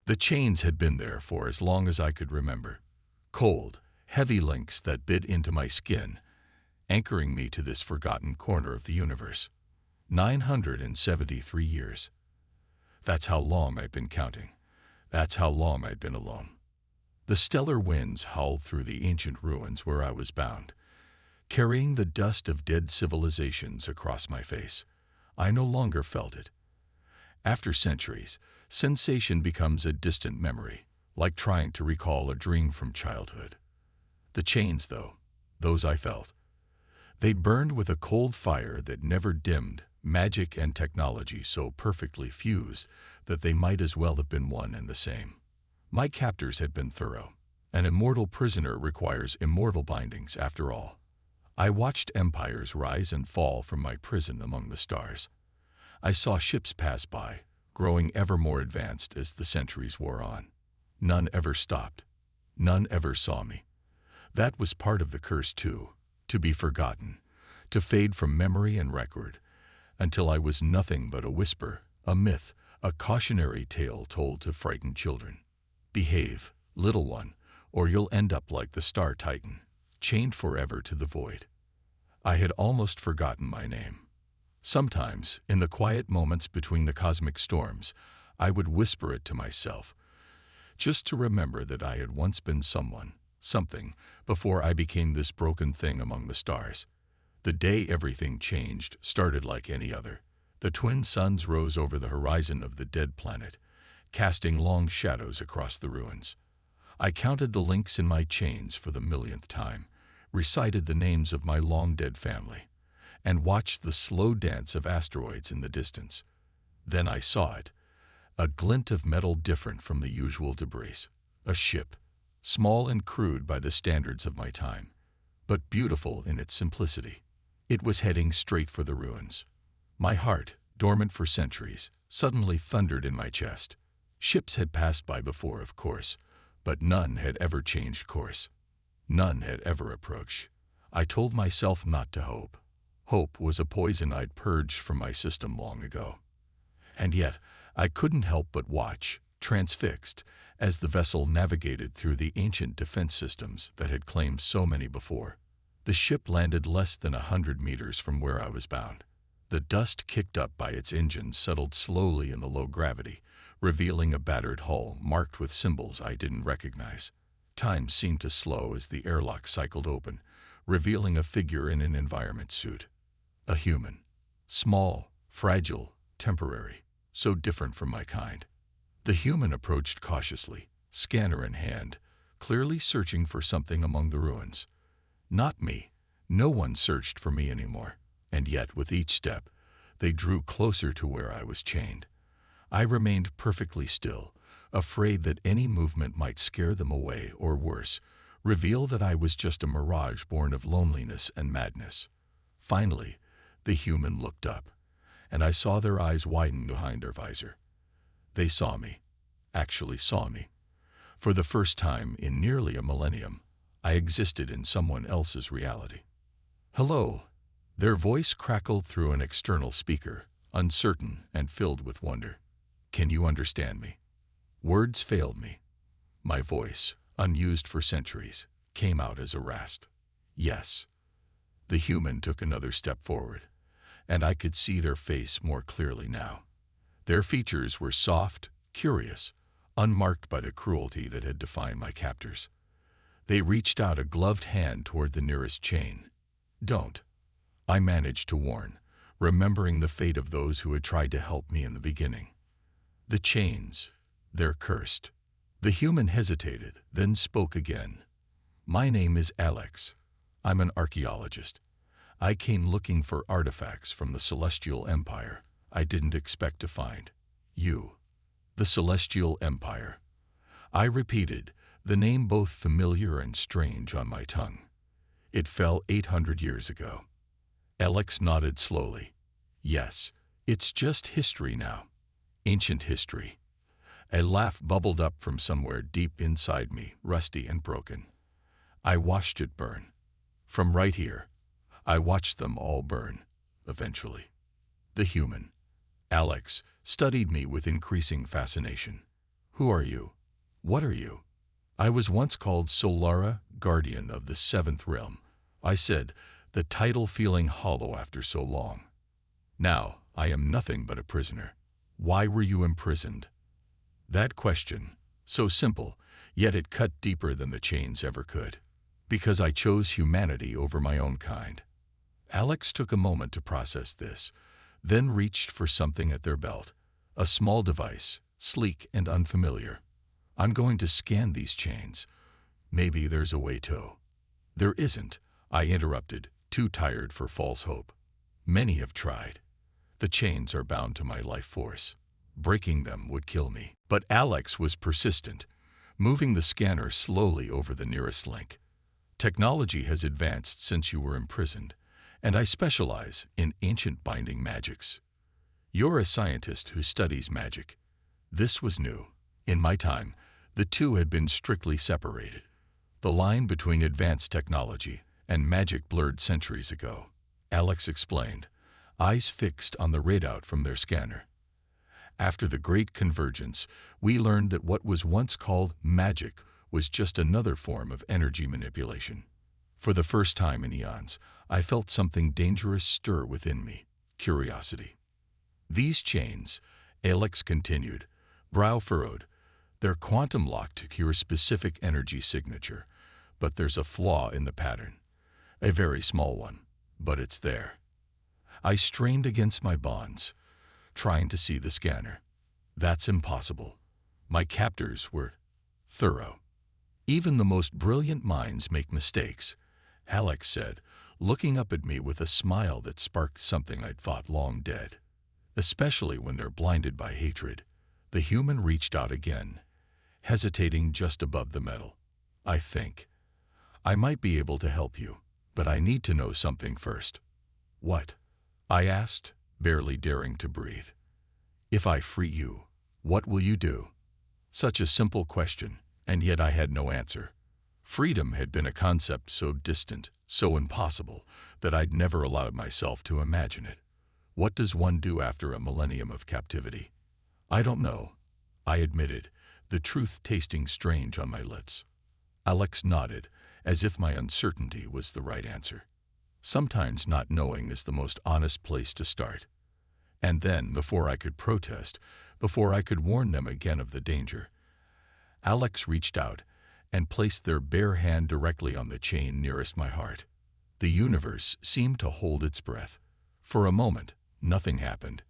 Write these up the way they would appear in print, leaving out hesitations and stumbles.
The chains had been there for as long as I could remember. Cold, heavy links that bit into my skin, anchoring me to this forgotten corner of the universe. 973 years. That's how long I'd been counting. That's how long I'd been alone. The stellar winds howled through the ancient ruins where I was bound, carrying the dust of dead civilizations across my face. I no longer felt it. After centuries, sensation becomes a distant memory, like trying to recall a dream from childhood. The chains, though, those I felt. They burned with a cold fire that never dimmed, magic and technology so perfectly fused that they might as well have been one and the same. My captors had been thorough. An immortal prisoner requires immortal bindings, after all. I watched empires rise and fall from my prison among the stars. I saw ships pass by, growing ever more advanced as the centuries wore on. None ever stopped. None ever saw me. That was part of the curse, too, to be forgotten, to fade from memory and record, until I was nothing but a whisper, a myth, a cautionary tale told to frightened children. Behave, little one, or you'll end up like the Star Titan, chained forever to the void. I had almost forgotten my name. Sometimes, in the quiet moments between the cosmic storms, I would whisper it to myself, just to remember that I had once been someone, something, before I became this broken thing among the stars. The day everything changed started like any other. The twin suns rose over the horizon of the dead planet, casting long shadows across the ruins. I counted the links in my chains for the millionth time, recited the names of my long-dead family, and watched the slow dance of asteroids in the distance. Then I saw it, a glint of metal different from the usual debris. A ship, small and crude by the standards of my time, but beautiful in its simplicity. It was heading straight for the ruins. My heart, dormant for centuries, suddenly thundered in my chest. Ships had passed by before, of course, but none had ever changed course. None had ever approached. I told myself not to hope. Hope was a poison I'd purged from my system long ago. And yet, I couldn't help but watch, transfixed, as the vessel navigated through the ancient defense systems that had claimed so many before. The ship landed less than 100 meters from where I was bound. The dust kicked up by its engines settled slowly in the low gravity, revealing a battered hull marked with symbols I didn't recognize. Time seemed to slow as the airlock cycled open, revealing a figure in an environment suit. A human. Small, fragile, temporary, so different from my kind. The human approached cautiously, scanner in hand, clearly searching for something among the ruins. Not me. No one searched for me anymore. And yet, with each step, they drew closer to where I was chained. I remained perfectly still, afraid that any movement might scare them away or worse, reveal that I was just a mirage born of loneliness and madness. Finally, the human looked up, and I saw their eyes widen behind their visor. They saw me, actually saw me. For the first time in nearly a millennium, I existed in someone else's reality. "Hello." Their voice crackled through an external speaker, uncertain and filled with wonder. "Can you understand me?" Words failed me. My voice, unused for centuries, came out as a rasp. "Yes." The human took another step forward, and I could see their face more clearly now. Their features were soft, curious, unmarked by the cruelty that had defined my captors. They reached out a gloved hand toward the nearest chain. "Don't," I managed to warn, remembering the fate of those who had tried to help me in the beginning. "The chains, they're cursed." The human hesitated, then spoke again. "My name is Alex. I'm an archaeologist. I came looking for artifacts from the Celestial Empire I didn't expect to find. You." The Celestial Empire. I repeated, the name both familiar and strange on my tongue. It fell 800 years ago. Alex nodded slowly. "Yes, it's just history now. Ancient history." A laugh bubbled up from somewhere deep inside me, rusty and broken. I watched it burn. From right here, I watched them all burn, eventually. The human, Alex, studied me with increasing fascination. Who are you? What are you? I was once called Solara, guardian of the seventh realm, I said, the title feeling hollow after so long. Now, I am nothing but a prisoner. Why were you imprisoned? That question, so simple, yet it cut deeper than the chains ever could. Because I chose humanity over my own kind. Alex took a moment to process this, then reached for something at their belt. A small device, sleek and unfamiliar. I'm going to scan these chains. Maybe there's a way to. There isn't, I interrupted, too tired for false hope. Many have tried. The chains are bound to my life force. Breaking them would kill me. But Alex was persistent, moving the scanner slowly over the nearest link. Technology has advanced since you were imprisoned, and I specialize in ancient binding magics. You're a scientist who studies magic. This was new. In my time, the two had been strictly separated. The line between advanced technology and magic blurred centuries ago. Alex explained, eyes fixed on the readout from their scanner. After the Great Convergence, we learned that what was once called magic was just another form of energy manipulation. For the first time in eons, I felt something dangerous stir within me, curiosity. These chains, Alex continued, brow furrowed, they're quantum locked to your specific energy signature, but there's a flaw in the pattern. A very small one, but it's there. I strained against my bonds, trying to see the scanner. That's impossible. My captors were thorough. Even the most brilliant minds make mistakes, Alex said, looking up at me with a smile that sparked something I'd thought long dead. Especially when they're blinded by hatred. The human reached out again, hesitating just above the metal. I think. I might be able to help you, but I need to know something first. What? I asked, barely daring to breathe. If I free you, what will you do? Such a simple question, and yet I had no answer. Freedom had been a concept so distant, so impossible, that I'd never allowed myself to imagine it. What does one do after a millennium of captivity? I don't know, I admitted, the truth tasting strange on my lips. Alex nodded, as if my uncertainty was the right answer. Sometimes not knowing is the most honest place to start. And then, before I could protest, before I could warn them again of the danger, Alex reached out and placed their bare hand directly on the chain nearest my heart. The universe seemed to hold its breath. For a moment, nothing happened.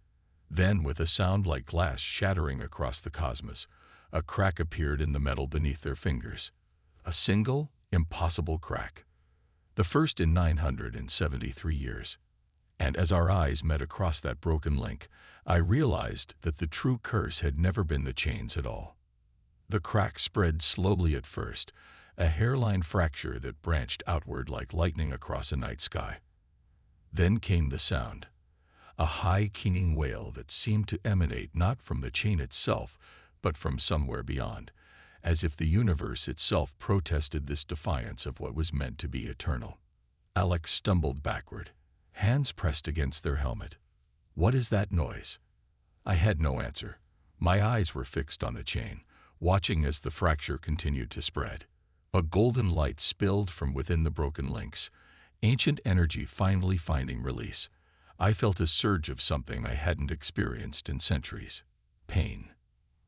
Then, with a sound like glass shattering across the cosmos, a crack appeared in the metal beneath their fingers. A single, impossible crack. The first in 973 years. And as our eyes met across that broken link, I realized that the true curse had never been the chains at all. The crack spread slowly at first, a hairline fracture that branched outward like lightning across a night sky. Then came the sound, a high keening wail that seemed to emanate not from the chain itself, but from somewhere beyond, as if the universe itself protested this defiance of what was meant to be eternal. Alex stumbled backward, hands pressed against their helmet. What is that noise? I had no answer. My eyes were fixed on the chain, watching as the fracture continued to spread. A golden light spilled from within the broken links, ancient energy finally finding release. I felt a surge of something I hadn't experienced in centuries. Pain.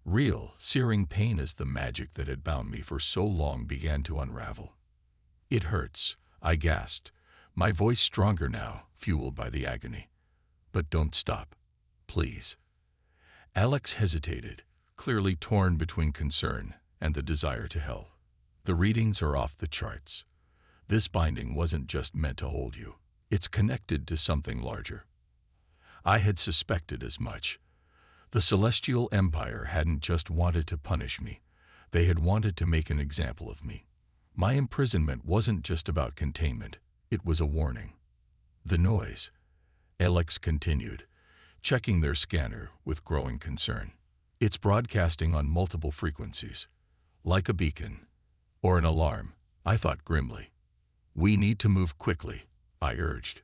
Real, searing pain as the magic that had bound me for so long began to unravel. It hurts, I gasped, my voice stronger now, fueled by the agony. But don't stop, please. Alex hesitated, clearly torn between concern and the desire to help. The readings are off the charts. This binding wasn't just meant to hold you. It's connected to something larger. I had suspected as much. The Celestial Empire hadn't just wanted to punish me. They had wanted to make an example of me. My imprisonment wasn't just about containment. It was a warning. The noise, Alex continued, checking their scanner with growing concern. It's broadcasting on multiple frequencies, like a beacon, or an alarm, I thought grimly. We need to move quickly, I urged.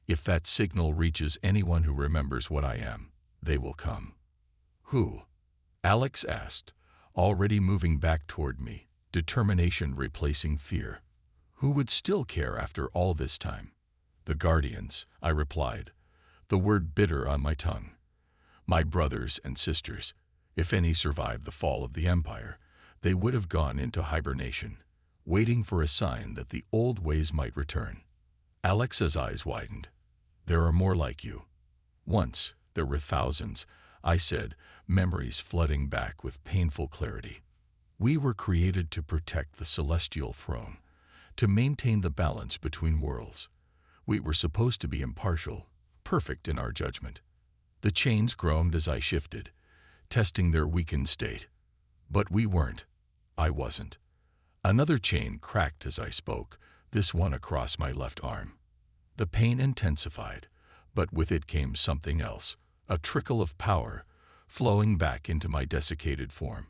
If that signal reaches anyone who remembers what I am, they will come. Who? Alex asked, already moving back toward me, determination replacing fear. Who would still care after all this time? The Guardians, I replied, the word bitter on my tongue. My brothers and sisters, if any survived the fall of the Empire, they would have gone into hibernation, waiting for a sign that the old ways might return. Alex's eyes widened. There are more like you. Once, there were thousands, I said, memories flooding back with painful clarity. We were created to protect the celestial throne, to maintain the balance between worlds. We were supposed to be impartial, perfect in our judgment. The chains groaned as I shifted, testing their weakened state. But we weren't. I wasn't. Another chain cracked as I spoke, this one across my left arm. The pain intensified, but with it came something else, a trickle of power, flowing back into my desiccated form.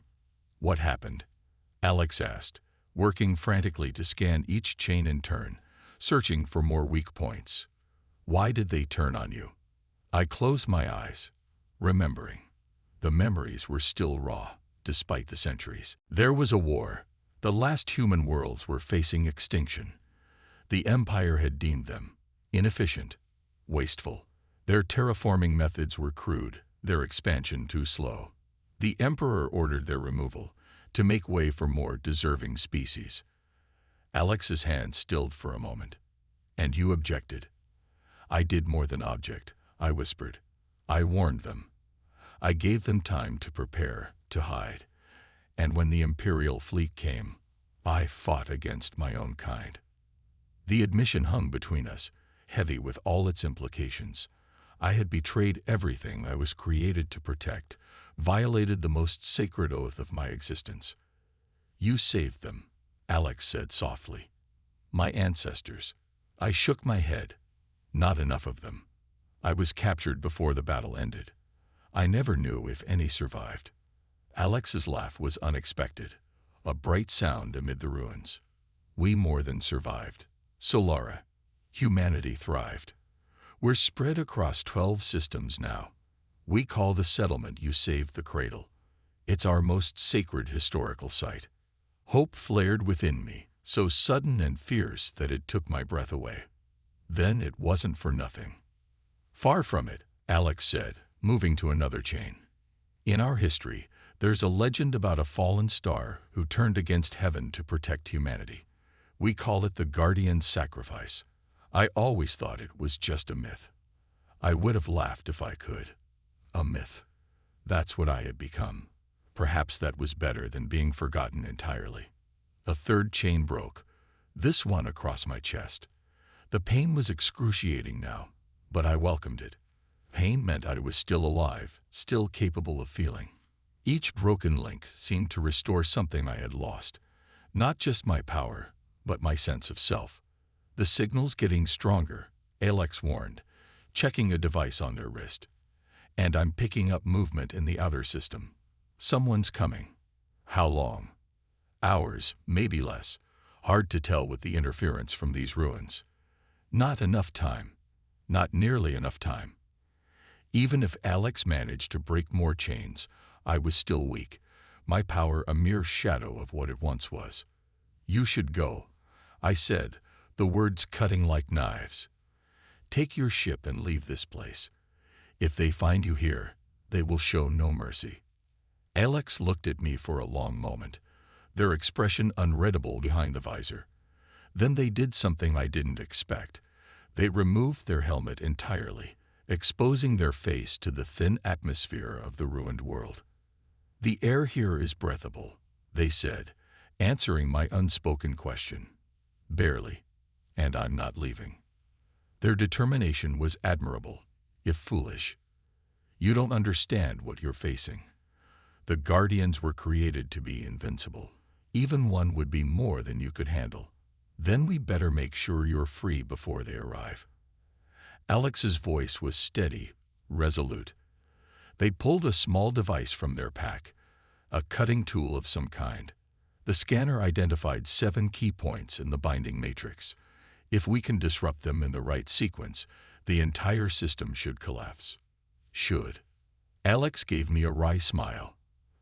What happened? Alex asked, working frantically to scan each chain in turn, searching for more weak points. Why did they turn on you? I closed my eyes, remembering. The memories were still raw, despite the centuries. There was a war. The last human worlds were facing extinction. The Empire had deemed them inefficient, wasteful. Their terraforming methods were crude, their expansion too slow. The Emperor ordered their removal, to make way for more deserving species. Alex's hand stilled for a moment. And you objected. I did more than object, I whispered. I warned them. I gave them time to prepare, to hide. And when the Imperial fleet came, I fought against my own kind. The admission hung between us, heavy with all its implications. I had betrayed everything I was created to protect, violated the most sacred oath of my existence. You saved them, Alex said softly. My ancestors. I shook my head. Not enough of them. I was captured before the battle ended. I never knew if any survived. Alex's laugh was unexpected, a bright sound amid the ruins. We more than survived. Solara. Humanity thrived. We're spread across 12 systems now. We call the settlement you saved the cradle. It's our most sacred historical site. Hope flared within me, so sudden and fierce that it took my breath away. Then it wasn't for nothing. Far from it, Alex said, moving to another chain. In our history, there's a legend about a fallen star who turned against heaven to protect humanity. We call it the Guardian's Sacrifice. I always thought it was just a myth. I would have laughed if I could. A myth. That's what I had become. Perhaps that was better than being forgotten entirely. A third chain broke, this one across my chest. The pain was excruciating now, but I welcomed it. Pain meant I was still alive, still capable of feeling. Each broken link seemed to restore something I had lost, not just my power, but my sense of self. The signal's getting stronger, Alex warned, checking a device on their wrist. And I'm picking up movement in the outer system. Someone's coming. How long? Hours, maybe less. Hard to tell with the interference from these ruins. Not enough time. Not nearly enough time. Even if Alex managed to break more chains, I was still weak, my power a mere shadow of what it once was. You should go, I said, the words cutting like knives. Take your ship and leave this place. If they find you here, they will show no mercy. Alex looked at me for a long moment, their expression unreadable behind the visor. Then they did something I didn't expect. They removed their helmet entirely, exposing their face to the thin atmosphere of the ruined world. The air here is breathable, they said, answering my unspoken question. Barely, and I'm not leaving. Their determination was admirable, if foolish. You don't understand what you're facing. The Guardians were created to be invincible. Even one would be more than you could handle. Then we better make sure you're free before they arrive. Alex's voice was steady, resolute. They pulled a small device from their pack, a cutting tool of some kind. The scanner identified 7 key points in the binding matrix. If we can disrupt them in the right sequence, the entire system should collapse. Should. Alex gave me a wry smile.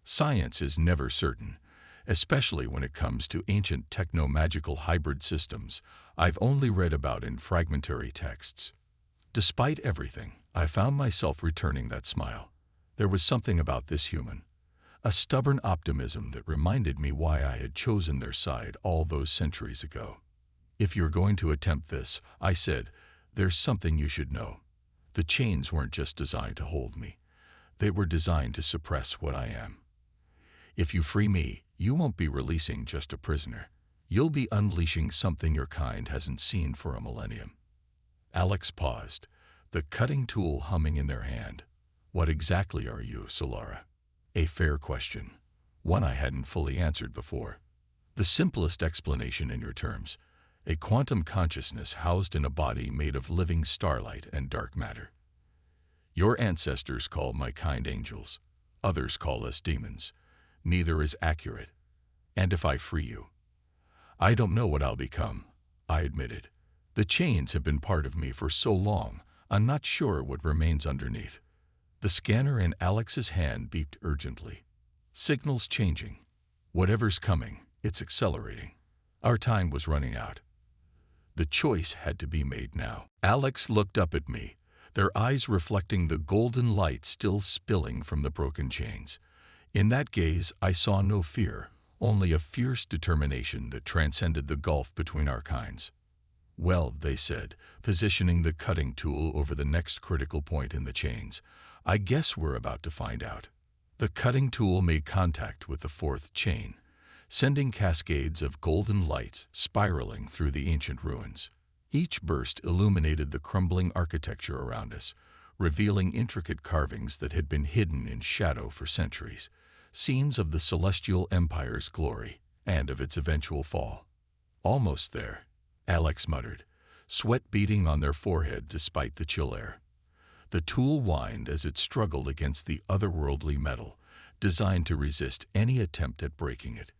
Science is never certain, especially when it comes to ancient techno-magical hybrid systems I've only read about in fragmentary texts. Despite everything, I found myself returning that smile. There was something about this human, a stubborn optimism that reminded me why I had chosen their side all those centuries ago. "If you're going to attempt this," I said, "there's something you should know. The chains weren't just designed to hold me. They were designed to suppress what I am. If you free me, you won't be releasing just a prisoner. You'll be unleashing something your kind hasn't seen for a millennium." Alex paused, the cutting tool humming in their hand. "What exactly are you, Solara?" A fair question, one I hadn't fully answered before. "The simplest explanation in your terms: a quantum consciousness housed in a body made of living starlight and dark matter. Your ancestors call my kind angels. Others call us demons. Neither is accurate. And if I free you, I don't know what I'll become," I admitted. "The chains have been part of me for so long, I'm not sure what remains underneath." The scanner in Alex's hand beeped urgently. "Signals changing. Whatever's coming, it's accelerating." Our time was running out. The choice had to be made now. Alex looked up at me, their eyes reflecting the golden light still spilling from the broken chains. In that gaze, I saw no fear, only a fierce determination that transcended the gulf between our kinds. "Well," they said, positioning the cutting tool over the next critical point in the chains, "I guess we're about to find out." The cutting tool made contact with the fourth chain, sending cascades of golden light spiraling through the ancient ruins. Each burst illuminated the crumbling architecture around us, revealing intricate carvings that had been hidden in shadow for centuries, scenes of the celestial empire's glory and of its eventual fall. "Almost there," Alex muttered, sweat beading on their forehead despite the chill air. The tool whined as it struggled against the otherworldly metal, designed to resist any attempt at breaking it.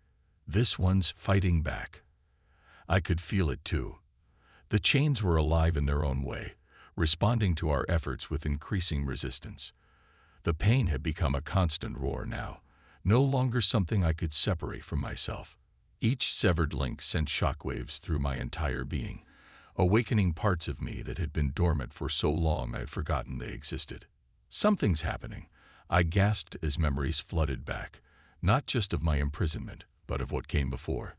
"This one's fighting back." I could feel it too. The chains were alive in their own way, responding to our efforts with increasing resistance. The pain had become a constant roar now, no longer something I could separate from myself. Each severed link sent shockwaves through my entire being, awakening parts of me that had been dormant for so long I'd forgotten they existed. "Something's happening," I gasped as memories flooded back, not just of my imprisonment, but of what came before.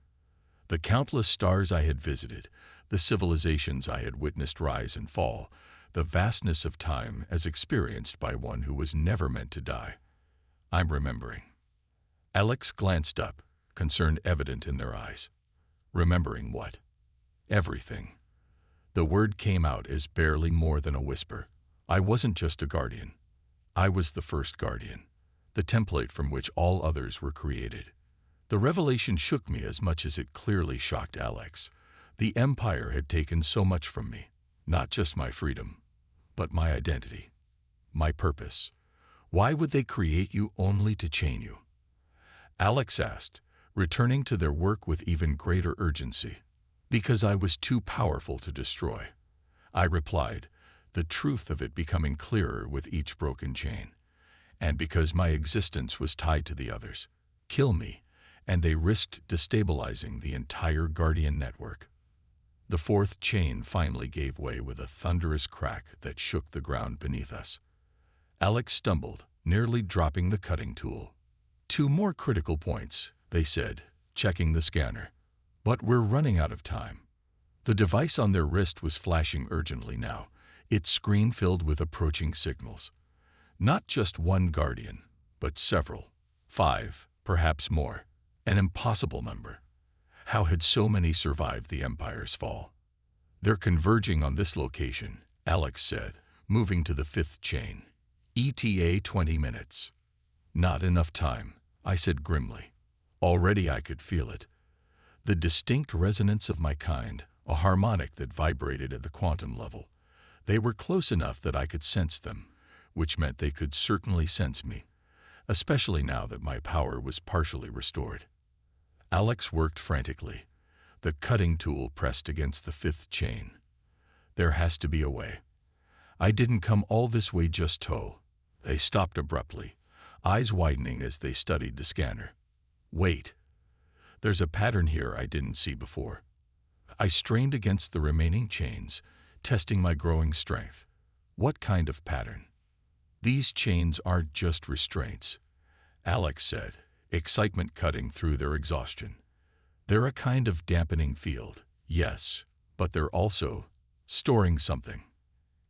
The countless stars I had visited, the civilizations I had witnessed rise and fall, the vastness of time as experienced by one who was never meant to die. "I'm remembering." Alex glanced up, concern evident in their eyes. "Remembering what?" "Everything." The word came out as barely more than a whisper. I wasn't just a guardian. I was the first guardian, the template from which all others were created. The revelation shook me as much as it clearly shocked Alex. The Empire had taken so much from me, not just my freedom, but my identity, my purpose. "Why would they create you only to chain you?" Alex asked, returning to their work with even greater urgency. "Because I was too powerful to destroy," I replied, the truth of it becoming clearer with each broken chain. "And because my existence was tied to the others. Kill me, and they risked destabilizing the entire Guardian network." The fourth chain finally gave way with a thunderous crack that shook the ground beneath us. Alex stumbled, nearly dropping the cutting tool. "Two more critical points," they said, checking the scanner. "But we're running out of time." The device on their wrist was flashing urgently now, its screen filled with approaching signals. Not just one guardian, but several. 5, perhaps more. An impossible number. How had so many survived the Empire's fall? "They're converging on this location," Alex said, moving to the fifth chain. "ETA 20 minutes. "Not enough time," I said grimly. Already I could feel it. The distinct resonance of my kind, a harmonic that vibrated at the quantum level. They were close enough that I could sense them, which meant they could certainly sense me, especially now that my power was partially restored. Alex worked frantically. The cutting tool pressed against the fifth chain. "There has to be a way. I didn't come all this way just to." They stopped abruptly, eyes widening as they studied the scanner. Wait, there's a pattern here I didn't see before. I strained against the remaining chains, testing my growing strength. What kind of pattern? These chains aren't just restraints, Alex said, excitement cutting through their exhaustion. They're a kind of dampening field, yes, but they're also storing something.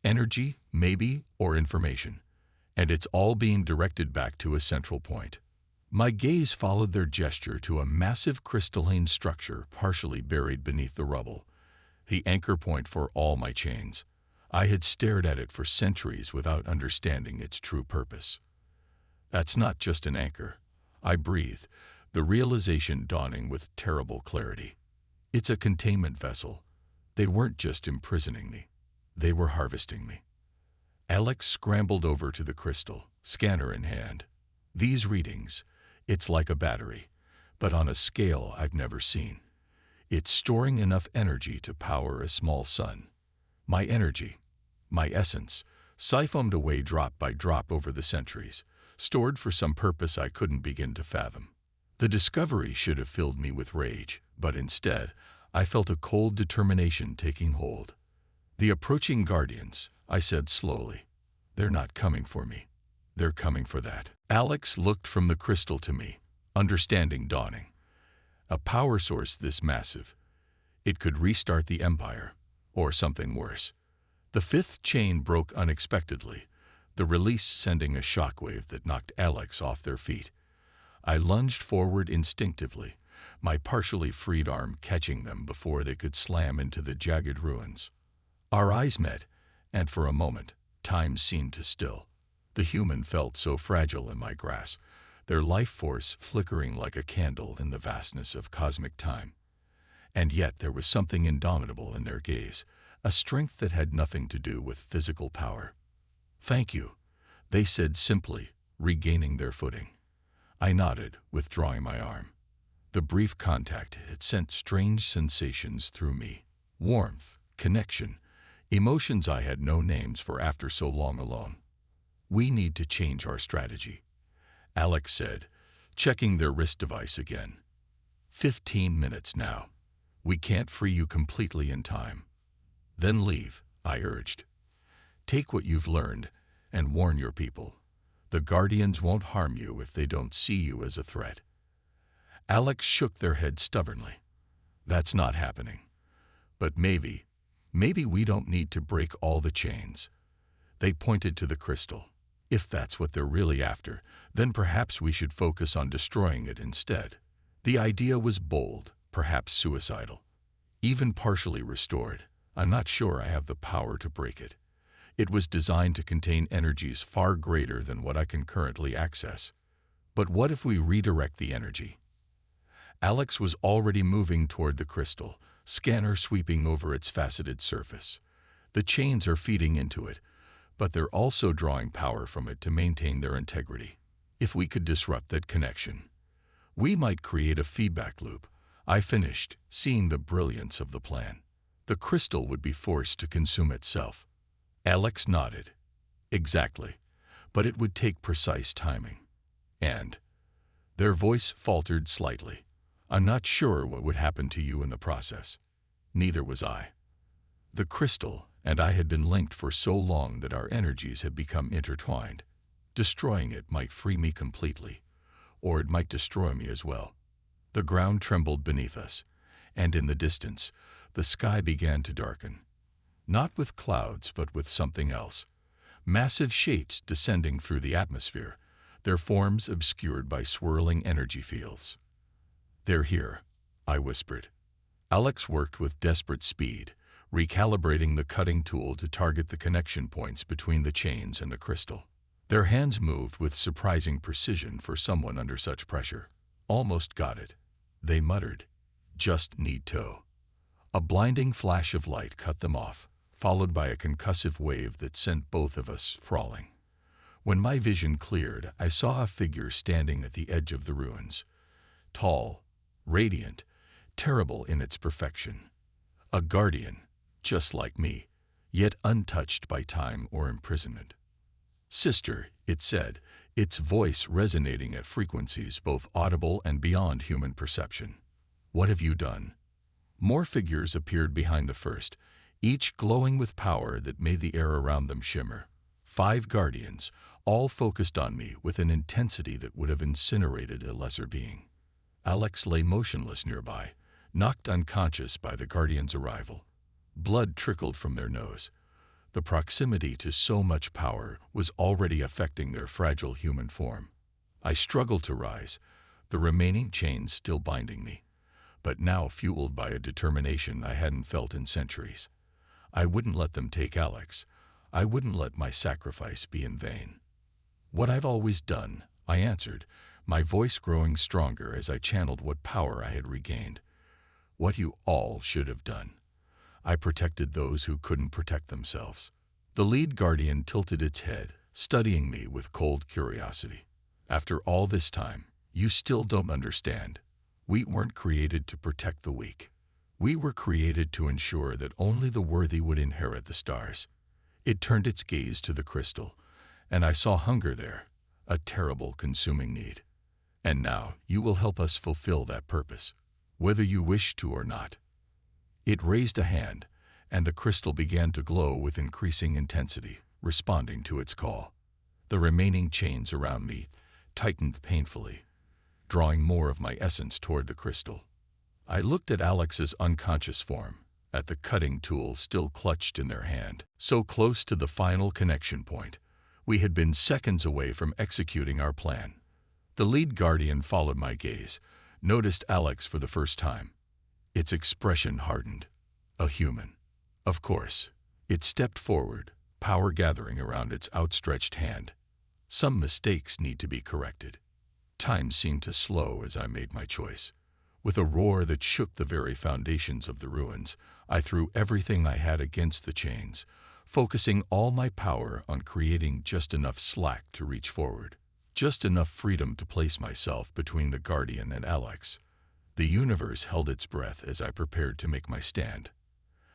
Energy, maybe, or information. And it's all being directed back to a central point. My gaze followed their gesture to a massive crystalline structure partially buried beneath the rubble, the anchor point for all my chains. I had stared at it for centuries without understanding its true purpose. That's not just an anchor, I breathed, the realization dawning with terrible clarity. It's a containment vessel. They weren't just imprisoning me, they were harvesting me. Alex scrambled over to the crystal, scanner in hand. These readings, it's like a battery, but on a scale I've never seen. It's storing enough energy to power a small sun. My energy, my essence, siphoned away drop by drop over the centuries, stored for some purpose I couldn't begin to fathom. The discovery should have filled me with rage, but instead, I felt a cold determination taking hold. The approaching guardians, I said slowly. They're not coming for me. They're coming for that. Alex looked from the crystal to me, understanding dawning. A power source this massive. It could restart the Empire, or something worse. The fifth chain broke unexpectedly, the release sending a shockwave that knocked Alex off their feet. I lunged forward instinctively, my partially freed arm catching them before they could slam into the jagged ruins. Our eyes met, and for a moment, time seemed to still. The human felt so fragile in my grasp, their life force flickering like a candle in the vastness of cosmic time. And yet there was something indomitable in their gaze, a strength that had nothing to do with physical power. "Thank you," they said simply, regaining their footing. I nodded, withdrawing my arm. The brief contact had sent strange sensations through me. Warmth, connection, emotions I had no names for after so long alone. "We need to change our strategy," Alex said, checking their wrist device again. 15 minutes now. We can't free you completely in time. Then leave, I urged. Take what you've learned and warn your people. The Guardians won't harm you if they don't see you as a threat. Alex shook their head stubbornly. That's not happening. But maybe we don't need to break all the chains. They pointed to the crystal. If that's what they're really after, then perhaps we should focus on destroying it instead. The idea was bold, perhaps suicidal. Even partially restored, I'm not sure I have the power to break it. It was designed to contain energies far greater than what I can currently access. But what if we redirect the energy? Alex was already moving toward the crystal, scanner sweeping over its faceted surface. The chains are feeding into it, but they're also drawing power from it to maintain their integrity. If we could disrupt that connection, we might create a feedback loop. I finished, seeing the brilliance of the plan. The crystal would be forced to consume itself. Alex nodded. Exactly, but it would take precise timing. And their voice faltered slightly. I'm not sure what would happen to you in the process. Neither was I. The crystal and I had been linked for so long that our energies had become intertwined. Destroying it might free me completely, or it might destroy me as well. The ground trembled beneath us, and in the distance, the sky began to darken. Not with clouds, but with something else. Massive shapes descending through the atmosphere, their forms obscured by swirling energy fields. They're here, I whispered. Alex worked with desperate speed, recalibrating the cutting tool to target the connection points between the chains and the crystal. Their hands moved with surprising precision for someone under such pressure. Almost got it, they muttered. Just need to. A blinding flash of light cut them off, followed by a concussive wave that sent both of us sprawling. When my vision cleared, I saw a figure standing at the edge of the ruins. Tall, radiant, terrible in its perfection. A guardian, just like me, yet untouched by time or imprisonment. "Sister," it said, its voice resonating at frequencies both audible and beyond human perception. "What have you done?" More figures appeared behind the first, each glowing with power that made the air around them shimmer. 5 guardians, all focused on me with an intensity that would have incinerated a lesser being. Alex lay motionless nearby, knocked unconscious by the guardian's arrival. Blood trickled from their nose. The proximity to so much power was already affecting their fragile human form. I struggled to rise, the remaining chains still binding me, but now fueled by a determination I hadn't felt in centuries. I wouldn't let them take Alex. I wouldn't let my sacrifice be in vain. "What I've always done," I answered, my voice growing stronger as I channeled what power I had regained. "What you all should have done. I protected those who couldn't protect themselves." The lead guardian tilted its head, studying me with cold curiosity. "After all this time, you still don't understand. We weren't created to protect the weak. We were created to ensure that only the worthy would inherit the stars." It turned its gaze to the crystal, and I saw hunger there, a terrible consuming need. "And now you will help us fulfill that purpose, whether you wish to or not." It raised a hand, and the crystal began to glow with increasing intensity, responding to its call. The remaining chains around me tightened painfully, drawing more of my essence toward the crystal. I looked at Alex's unconscious form, at the cutting tool still clutched in their hand, so close to the final connection point. We had been seconds away from executing our plan. The lead guardian followed my gaze, noticed Alex for the first time. Its expression hardened. A human. Of course. It stepped forward, power gathering around its outstretched hand. Some mistakes need to be corrected. Time seemed to slow as I made my choice. With a roar that shook the very foundations of the ruins, I threw everything I had against the chains, focusing all my power on creating just enough slack to reach forward, just enough freedom to place myself between the Guardian and Alex. The universe held its breath as I prepared to make my stand.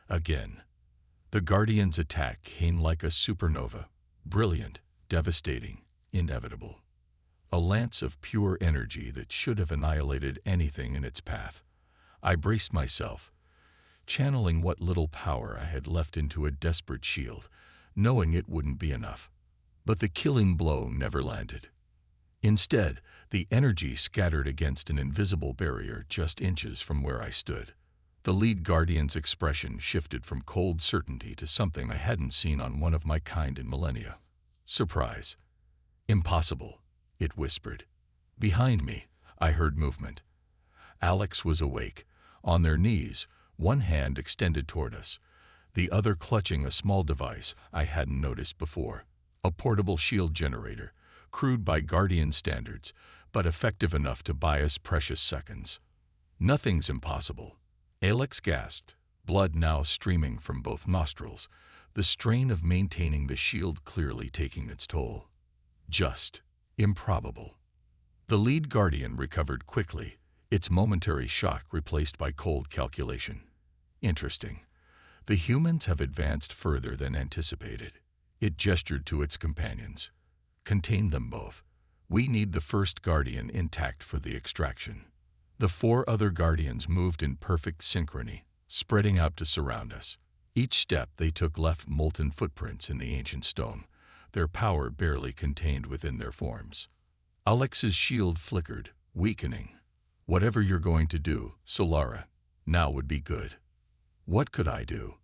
Again, the Guardian's attack came like a supernova, brilliant, devastating, inevitable. A lance of pure energy that should have annihilated anything in its path. I braced myself, channeling what little power I had left into a desperate shield, knowing it wouldn't be enough. But the killing blow never landed. Instead, the energy scattered against an invisible barrier just inches from where I stood. The lead guardian's expression shifted from cold certainty to something I hadn't seen on one of my kind in millennia. Surprise. "Impossible," it whispered. Behind me, I heard movement. Alex was awake, on their knees, one hand extended toward us, the other clutching a small device I hadn't noticed before. A portable shield generator, crude by Guardian standards, but effective enough to buy us precious seconds. "Nothing's impossible," Alex gasped, blood now streaming from both nostrils, the strain of maintaining the shield clearly taking its toll. "Just improbable." The lead Guardian recovered quickly, its momentary shock replaced by cold calculation. "Interesting. The humans have advanced further than anticipated." It gestured to its companions. "Contain them both. We need the first Guardian intact for the extraction." The 4 other Guardians moved in perfect synchrony, spreading out to surround us. Each step they took left molten footprints in the ancient stone, their power barely contained within their forms. Alex's shield flickered, weakening. "Whatever you're going to do, Solara, now would be good." What could I do?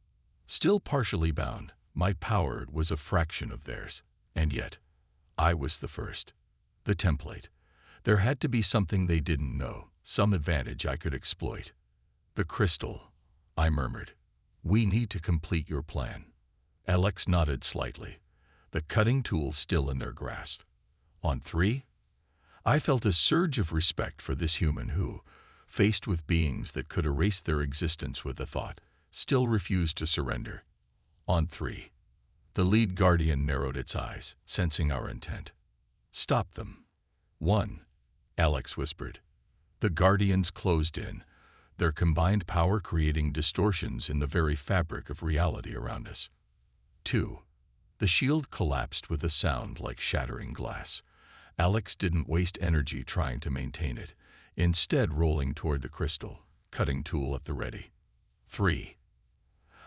Still partially bound, my power was a fraction of theirs, and yet, I was the first. The template. There had to be something they didn't know, some advantage I could exploit. "The crystal," I murmured. "We need to complete your plan." Alex nodded slightly, the cutting tool still in their grasp. "On 3? I felt a surge of respect for this human who, faced with beings that could erase their existence with a thought, still refused to surrender. "On 3. The lead Guardian narrowed its eyes, sensing our intent. "Stop them." 1. Alex whispered. The Guardians closed in, their combined power creating distortions in the very fabric of reality around us. 2. The shield collapsed with a sound like shattering glass. Alex didn't waste energy trying to maintain it, instead rolling toward the crystal, cutting tool at the ready. 3.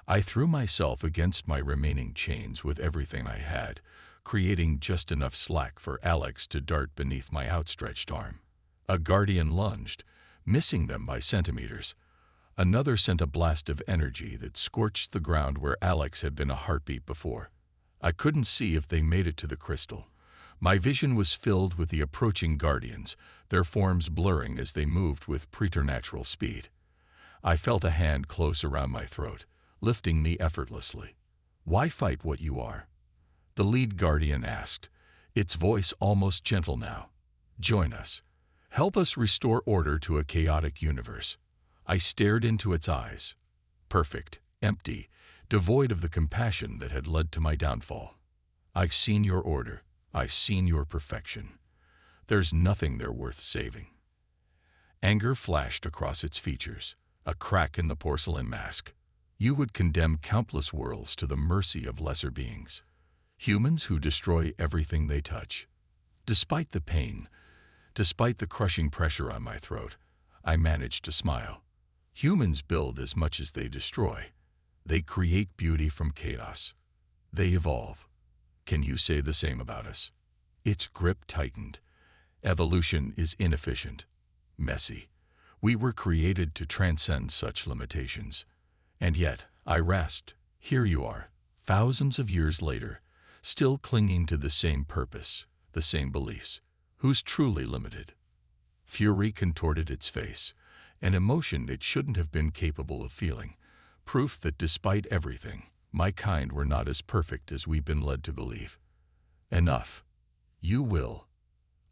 I threw myself against my remaining chains with everything I had, creating just enough slack for Alex to dart beneath my outstretched arm. A guardian lunged, missing them by centimeters. Another sent a blast of energy that scorched the ground where Alex had been a heartbeat before. I couldn't see if they made it to the crystal. My vision was filled with the approaching guardians, their forms blurring as they moved with preternatural speed. I felt a hand close around my throat, lifting me effortlessly. "Why fight what you are?" the lead guardian asked, its voice almost gentle now. "Join us. Help us restore order to a chaotic universe." I stared into its eyes. Perfect, empty, devoid of the compassion that had led to my downfall. "I've seen your order. I've seen your perfection. There's nothing there worth saving." Anger flashed across its features, a crack in the porcelain mask. "You would condemn countless worlds to the mercy of lesser beings. Humans who destroy everything they touch." Despite the pain, despite the crushing pressure on my throat, I managed to smile. Humans build as much as they destroy. They create beauty from chaos. They evolve. Can you say the same about us? Its grip tightened. Evolution is inefficient, messy. We were created to transcend such limitations. And yet, I rasped, here you are, thousands of years later, still clinging to the same purpose, the same beliefs. Who's truly limited? Fury contorted its face, an emotion it shouldn't have been capable of feeling, proof that despite everything, my kind were not as perfect as we've been led to believe. Enough. You will.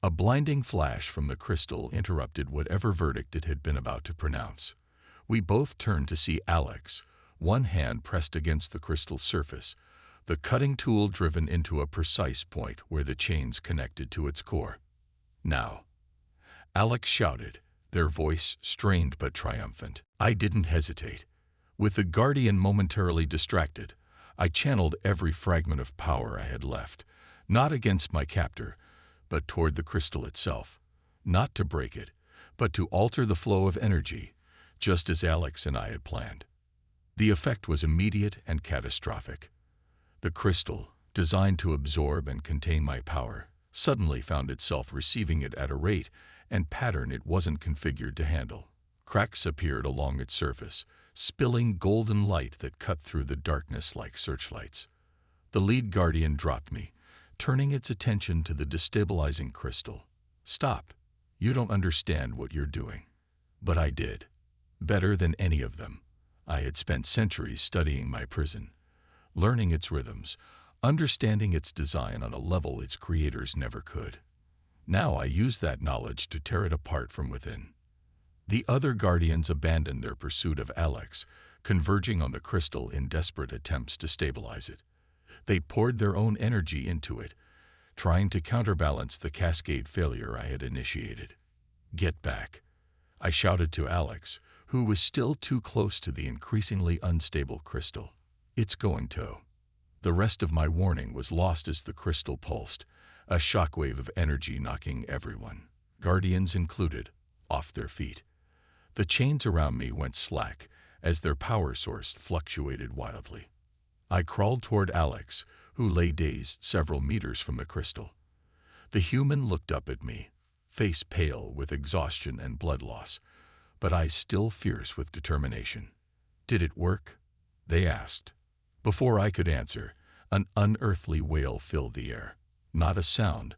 A blinding flash from the crystal interrupted whatever verdict it had been about to pronounce. We both turned to see Alex, one hand pressed against the crystal's surface, the cutting tool driven into a precise point where the chains connected to its core. "Now," Alex shouted, their voice strained but triumphant. I didn't hesitate. With the guardian momentarily distracted, I channeled every fragment of power I had left, not against my captor, but toward the crystal itself. Not to break it, but to alter the flow of energy, just as Alex and I had planned. The effect was immediate and catastrophic. The crystal, designed to absorb and contain my power, suddenly found itself receiving it at a rate and pattern it wasn't configured to handle. Cracks appeared along its surface, spilling golden light that cut through the darkness like searchlights. The lead guardian dropped me, turning its attention to the destabilizing crystal. "Stop. You don't understand what you're doing." But I did. Better than any of them. I had spent centuries studying my prison, learning its rhythms, understanding its design on a level its creators never could. Now I used that knowledge to tear it apart from within. The other guardians abandoned their pursuit of Alex, converging on the crystal in desperate attempts to stabilize it. They poured their own energy into it, trying to counterbalance the cascade failure I had initiated. "Get back," I shouted to Alex, who was still too close to the increasingly unstable crystal. "It's going to." The rest of my warning was lost as the crystal pulsed, a shockwave of energy knocking everyone, guardians included, off their feet. The chains around me went slack as their power source fluctuated wildly. I crawled toward Alex, who lay dazed several meters from the crystal. The human looked up at me, face pale with exhaustion and blood loss, but eyes still fierce with determination. "Did it work?" they asked. Before I could answer, an unearthly wail filled the air. Not a sound,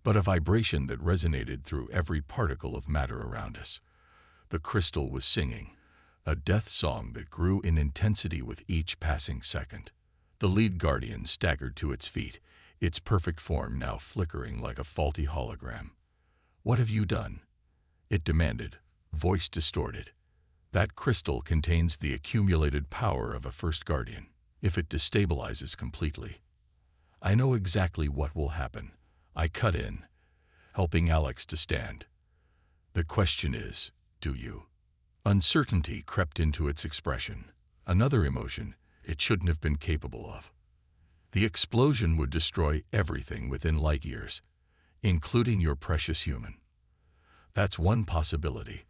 but a vibration that resonated through every particle of matter around us. The crystal was singing, a death song that grew in intensity with each passing second. The lead guardian staggered to its feet, its perfect form now flickering like a faulty hologram. "What have you done?" it demanded, voice distorted. "That crystal contains the accumulated power of a first guardian. If it destabilizes completely, I know exactly what will happen." I cut in, helping Alex to stand. "The question is, do you?" Uncertainty crept into its expression, another emotion it shouldn't have been capable of. The explosion would destroy everything within light years, including your precious human. That's one possibility,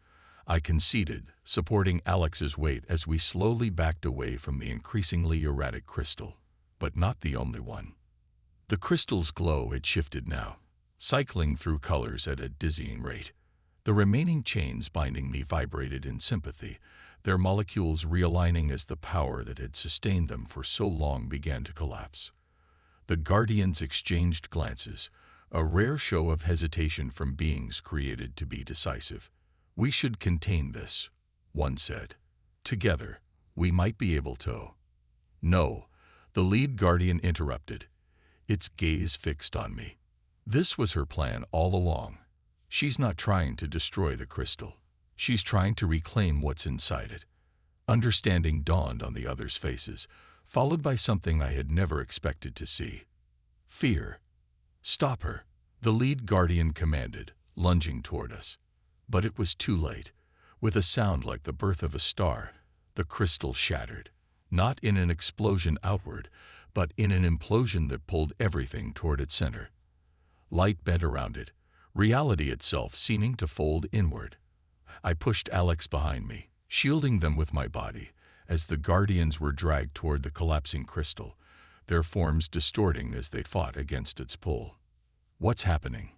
I conceded, supporting Alex's weight as we slowly backed away from the increasingly erratic crystal. But not the only one. The crystal's glow had shifted now, cycling through colors at a dizzying rate. The remaining chains binding me vibrated in sympathy, their molecules realigning as the power that had sustained them for so long began to collapse. The Guardians exchanged glances, a rare show of hesitation from beings created to be decisive. "We should contain this," one said. "Together, we might be able to." "No," the lead Guardian interrupted, its gaze fixed on me. This was her plan all along. She's not trying to destroy the crystal. She's trying to reclaim what's inside it. Understanding dawned on the others' faces, followed by something I had never expected to see. Fear. "Stop her," the lead Guardian commanded, lunging toward us. But it was too late. With a sound like the birth of a star, the crystal shattered, not in an explosion outward, but in an implosion that pulled everything toward its center. Light bent around it, reality itself seeming to fold inward. I pushed Alex behind me, shielding them with my body, as the Guardians were dragged toward the collapsing crystal, their forms distorting as they fought against its pull. "What's happening?"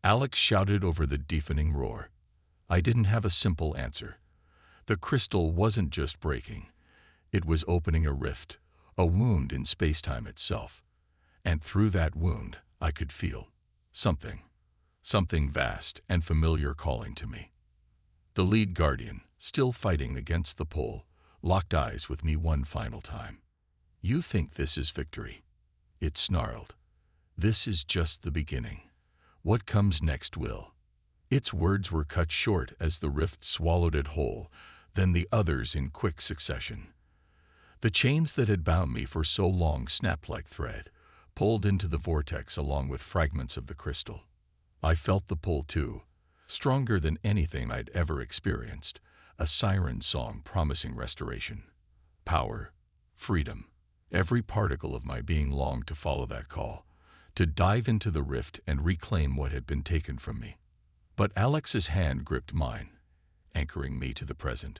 Alex shouted over the deafening roar. I didn't have a simple answer. The crystal wasn't just breaking. It was opening a rift, a wound in space-time itself. And through that wound, I could feel something vast and familiar calling to me. The lead Guardian, still fighting against the pull, locked eyes with me one final time. "You think this is victory?" It snarled. "This is just the beginning. What comes next will." Its words were cut short as the rift swallowed it whole, then the others in quick succession. The chains that had bound me for so long snapped like thread, pulled into the vortex along with fragments of the crystal. I felt the pull too, stronger than anything I'd ever experienced, a siren song promising restoration. Power, freedom. Every particle of my being longed to follow that call, to dive into the rift and reclaim what had been taken from me. But Alex's hand gripped mine, anchoring me to the present.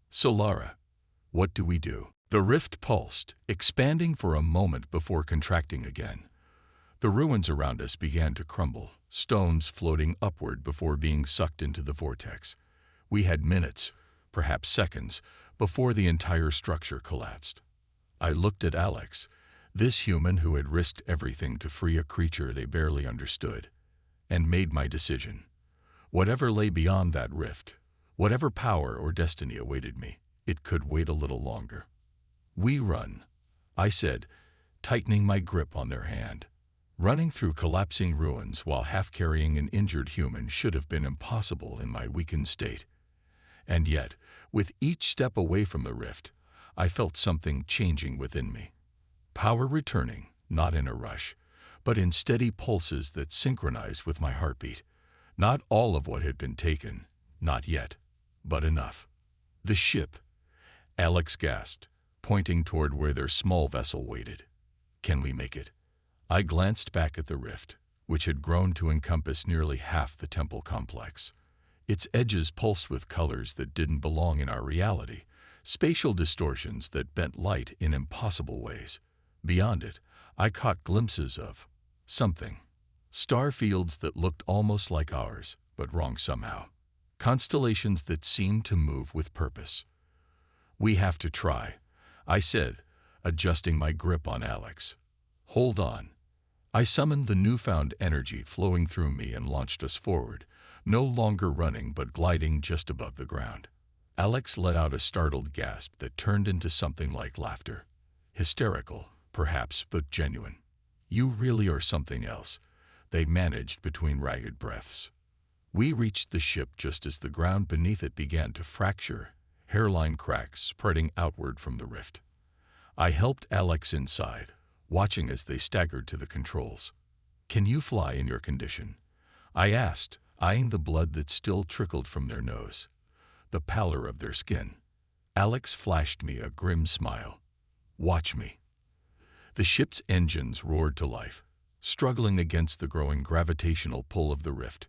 "So Lara, what do we do?" The rift pulsed, expanding for a moment before contracting again. The ruins around us began to crumble, stones floating upward before being sucked into the vortex. We had minutes, perhaps seconds, before the entire structure collapsed. I looked at Alex, this human who had risked everything to free a creature they barely understood, and made my decision. Whatever lay beyond that rift, whatever power or destiny awaited me, it could wait a little longer. "We run," I said, tightening my grip on their hand. Running through collapsing ruins while half-carrying an injured human should have been impossible in my weakened state. And yet, with each step away from the rift, I felt something changing within me. Power returning, not in a rush, but in steady pulses that synchronized with my heartbeat. Not all of what had been taken, not yet, but enough. "The ship," Alex gasped, pointing toward where their small vessel waited. "Can we make it?" I glanced back at the rift, which had grown to encompass nearly half the temple complex. Its edges pulsed with colors that didn't belong in our reality, spatial distortions that bent light in impossible ways. Beyond it, I caught glimpses of something. Star fields that looked almost like ours, but wrong somehow. Constellations that seemed to move with purpose. "We have to try," I said, adjusting my grip on Alex. "Hold on." I summoned the newfound energy flowing through me and launched us forward, no longer running but gliding just above the ground. Alex let out a startled gasp that turned into something like laughter. Hysterical, perhaps, but genuine. "You really are something else," they managed between ragged breaths. We reached the ship just as the ground beneath it began to fracture, hairline cracks spreading outward from the rift. I helped Alex inside, watching as they staggered to the controls. "Can you fly in your condition?" I asked, eyeing the blood that still trickled from their nose, the pallor of their skin. Alex flashed me a grim smile. "Watch me." The ship's engines roared to life, struggling against the growing gravitational pull of the rift.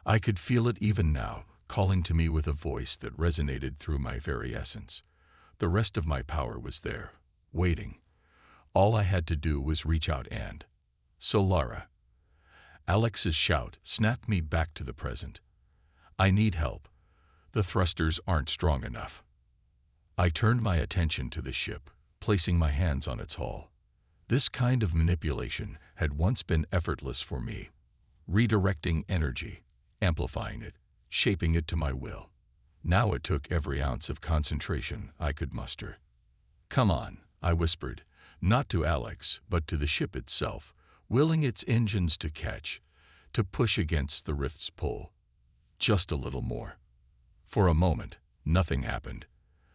I could feel it even now, calling to me with a voice that resonated through my very essence. The rest of my power was there, waiting. All I had to do was reach out and... Solara. Alex's shout snapped me back to the present. I need help. The thrusters aren't strong enough. I turned my attention to the ship, placing my hands on its hull. This kind of manipulation had once been effortless for me, redirecting energy, amplifying it, shaping it to my will. Now it took every ounce of concentration I could muster. "Come on," I whispered, not to Alex, but to the ship itself, willing its engines to catch, to push against the rift's pull. Just a little more. For a moment, nothing happened.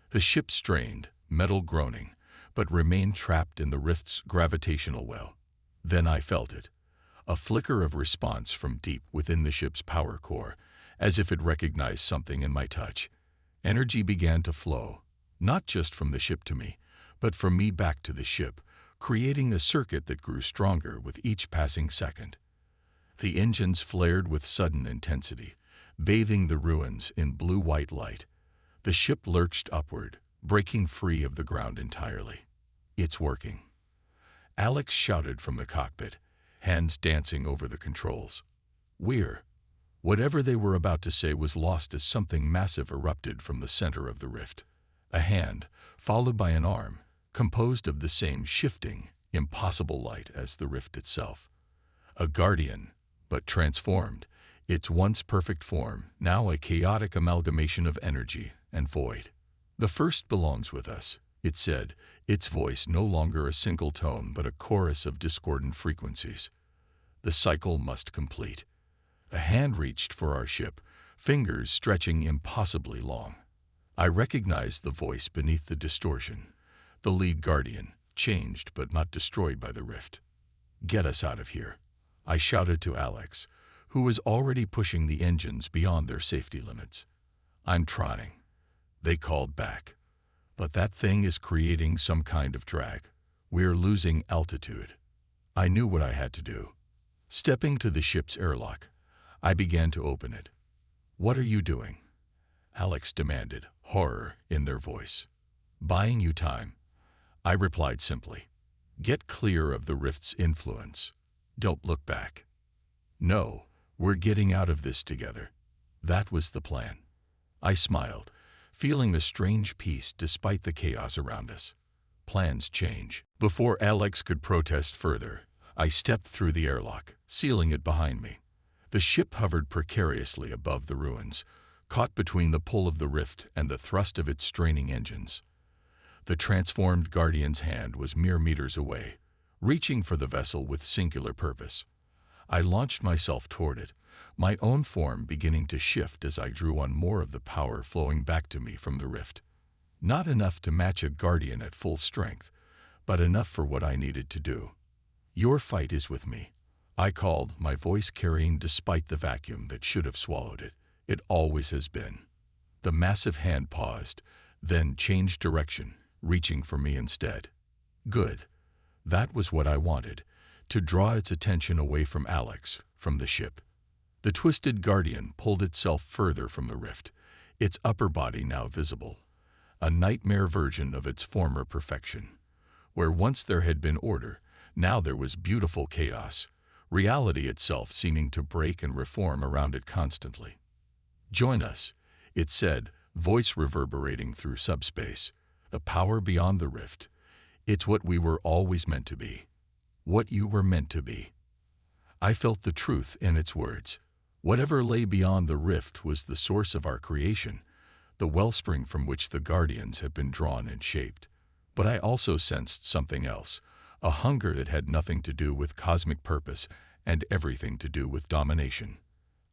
The ship strained, metal groaning, but remained trapped in the rift's gravitational well. Then I felt it, a flicker of response from deep within the ship's power core, as if it recognized something in my touch. Energy began to flow, not just from the ship to me, but from me back to the ship, creating a circuit that grew stronger with each passing second. The engines flared with sudden intensity, bathing the ruins in blue-white light. The ship lurched upward, breaking free of the ground entirely. "It's working," Alex shouted from the cockpit, hands dancing over the controls. Whatever they were about to say was lost as something massive erupted from the center of the rift. A hand, followed by an arm, composed of the same shifting, impossible light as the rift itself. A guardian, but transformed, its once perfect form, now a chaotic amalgamation of energy and void. "The first belongs with us," it said, its voice no longer a single tone but a chorus of discordant frequencies. "The cycle must complete." A hand reached for our ship, fingers stretching impossibly long. I recognized the voice beneath the distortion. The lead guardian, changed but not destroyed by the rift. "Get us out of here," I shouted to Alex, who was already pushing the engines beyond their safety limits. "I'm trying," they called back. "But that thing is creating some kind of drag. We're losing altitude." I knew what I had to do. Stepping to the ship's airlock, I began to open it. "What are you doing?" Alex demanded, horror in their voice. "Buying you time," I replied simply. "Get clear of the rift's influence. Don't look back." "No, we're getting out of this together." That was the plan. I smiled, feeling a strange peace despite the chaos around us. Plans change. Before Alex could protest further, I stepped through the airlock, sealing it behind me. The ship hovered precariously above the ruins, caught between the pull of the rift and the thrust of its straining engines. The transformed Guardian's hand was mere meters away, reaching for the vessel with singular purpose. I launched myself toward it, my own form beginning to shift as I drew on more of the power flowing back to me from the rift. Not enough to match a Guardian at full strength, but enough for what I needed to do. "Your fight is with me," I called, my voice carrying despite the vacuum that should have swallowed it. "It always has been." The massive hand paused, then changed direction, reaching for me instead. Good. That was what I wanted, to draw its attention away from Alex, from the ship. The twisted Guardian pulled itself further from the rift, its upper body now visible, a nightmare version of its former perfection. Where once there had been order, now there was beautiful chaos, reality itself seeming to break and reform around it constantly. "Join us," it said, voice reverberating through subspace. "The power beyond the rift. It's what we were always meant to be. What you were meant to be." I felt the truth in its words. Whatever lay beyond the rift was the source of our creation, the wellspring from which the Guardians had been drawn and shaped. But I also sensed something else, a hunger that had nothing to do with cosmic purpose and everything to do with domination.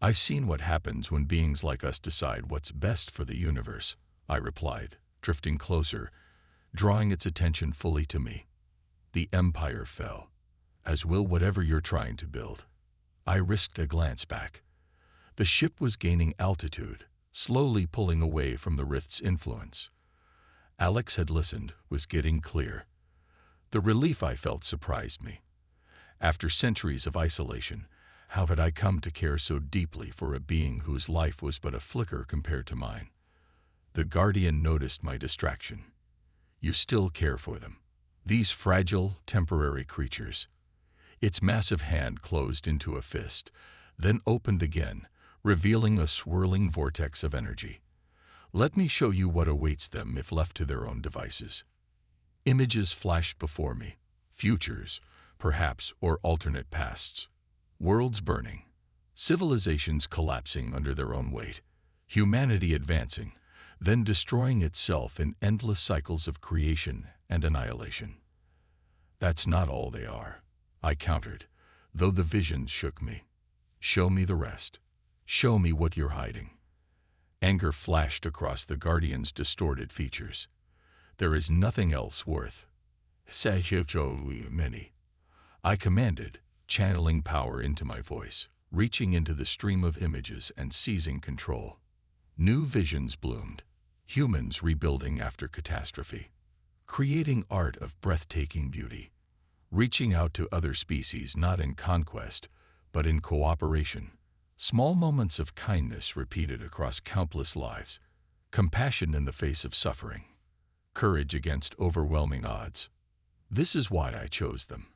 "I've seen what happens when beings like us decide what's best for the universe," I replied, drifting closer, drawing its attention fully to me. "The Empire fell, as will whatever you're trying to build." I risked a glance back. The ship was gaining altitude, slowly pulling away from the rift's influence. Alex had listened, was getting clear. The relief I felt surprised me. After centuries of isolation, how had I come to care so deeply for a being whose life was but a flicker compared to mine? The guardian noticed my distraction. You still care for them. These fragile, temporary creatures. Its massive hand closed into a fist, then opened again, revealing a swirling vortex of energy. Let me show you what awaits them if left to their own devices. Images flashed before me, futures, perhaps, or alternate pasts. Worlds burning, civilizations collapsing under their own weight, humanity advancing, then destroying itself in endless cycles of creation and annihilation. That's not all they are, I countered, though the visions shook me. Show me the rest. Show me what you're hiding. Anger flashed across the Guardian's distorted features. There is nothing else worth. Many. I commanded, channeling power into my voice, reaching into the stream of images and seizing control. New visions bloomed, humans rebuilding after catastrophe, creating art of breathtaking beauty, reaching out to other species not in conquest, but in cooperation. Small moments of kindness repeated across countless lives, compassion in the face of suffering, courage against overwhelming odds. This is why I chose them,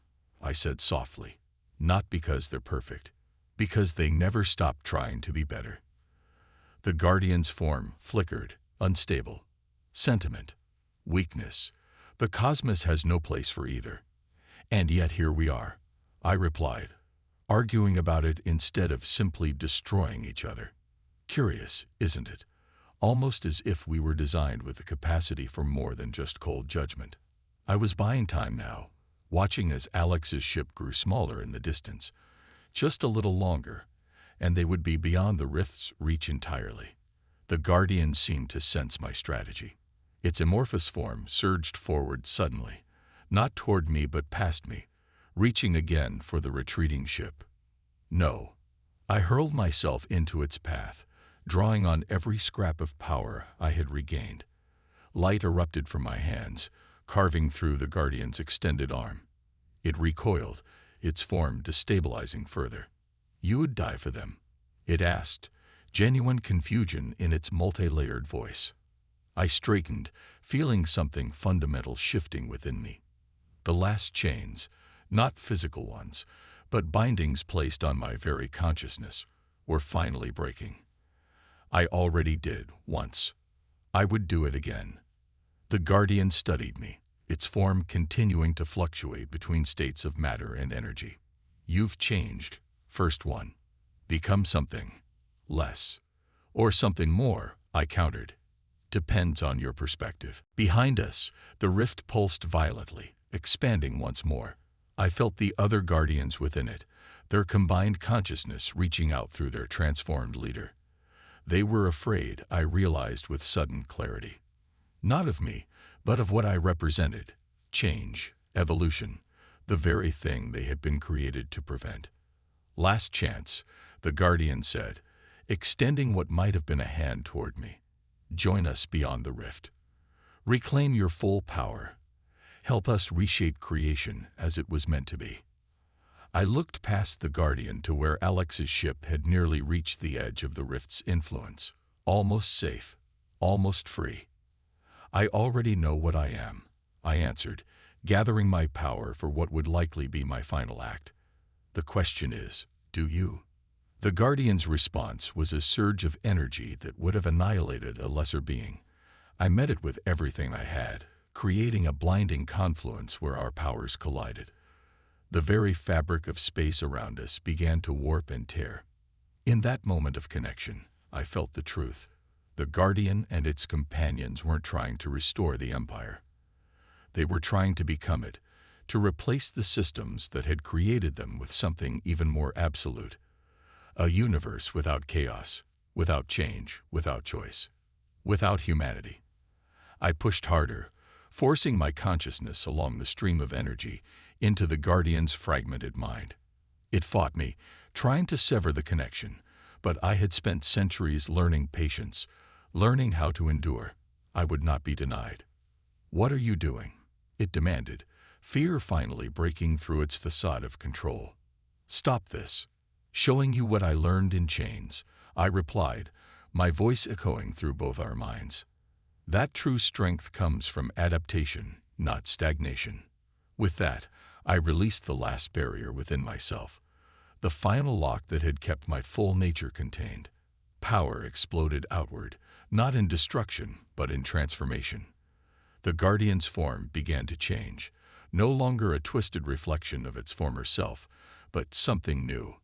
I said softly, not because they're perfect, because they never stopped trying to be better. The Guardian's form flickered, unstable. Sentiment, weakness. The cosmos has no place for either. And yet here we are, I replied, arguing about it instead of simply destroying each other. Curious, isn't it? Almost as if we were designed with the capacity for more than just cold judgment. I was buying time now, watching as Alex's ship grew smaller in the distance. Just a little longer, and they would be beyond the rift's reach entirely. The Guardian seemed to sense my strategy. Its amorphous form surged forward suddenly, not toward me but past me, reaching again for the retreating ship. No, I hurled myself into its path, drawing on every scrap of power I had regained. Light erupted from my hands, carving through the Guardian's extended arm. It recoiled, its form destabilizing further. You would die for them, it asked, genuine confusion in its multi-layered voice. I straightened, feeling something fundamental shifting within me. The last chains, not physical ones, but bindings placed on my very consciousness, were finally breaking. I already did, once. I would do it again. The Guardian studied me, its form continuing to fluctuate between states of matter and energy. You've changed, first one. Become something less. Or something more, I countered. Depends on your perspective. Behind us, the rift pulsed violently, expanding once more. I felt the other Guardians within it, their combined consciousness reaching out through their transformed leader. They were afraid, I realized with sudden clarity. Not of me, but of what I represented. Change, evolution, the very thing they had been created to prevent. Last chance, the Guardian said, extending what might have been a hand toward me. Join us beyond the rift. Reclaim your full power. Help us reshape creation as it was meant to be. I looked past the Guardian to where Alex's ship had nearly reached the edge of the rift's influence. Almost safe, almost free. I already know what I am, I answered, gathering my power for what would likely be my final act. The question is, do you? The Guardian's response was a surge of energy that would have annihilated a lesser being. I met it with everything I had, creating a blinding confluence where our powers collided. The very fabric of space around us began to warp and tear. In that moment of connection, I felt the truth. The Guardian and its companions weren't trying to restore the Empire. They were trying to become it, to replace the systems that had created them with something even more absolute. A universe without chaos, without change, without choice, without humanity. I pushed harder, forcing my consciousness along the stream of energy into the Guardian's fragmented mind. It fought me, trying to sever the connection, but I had spent centuries learning patience, learning how to endure. I would not be denied. What are you doing? It demanded, fear finally breaking through its facade of control. "Stop this. Showing you what I learned in chains," I replied, my voice echoing through both our minds. "That true strength comes from adaptation, not stagnation." With that, I released the last barrier within myself, the final lock that had kept my full nature contained. Power exploded outward, not in destruction, but in transformation. The Guardian's form began to change, no longer a twisted reflection of its former self, but something new.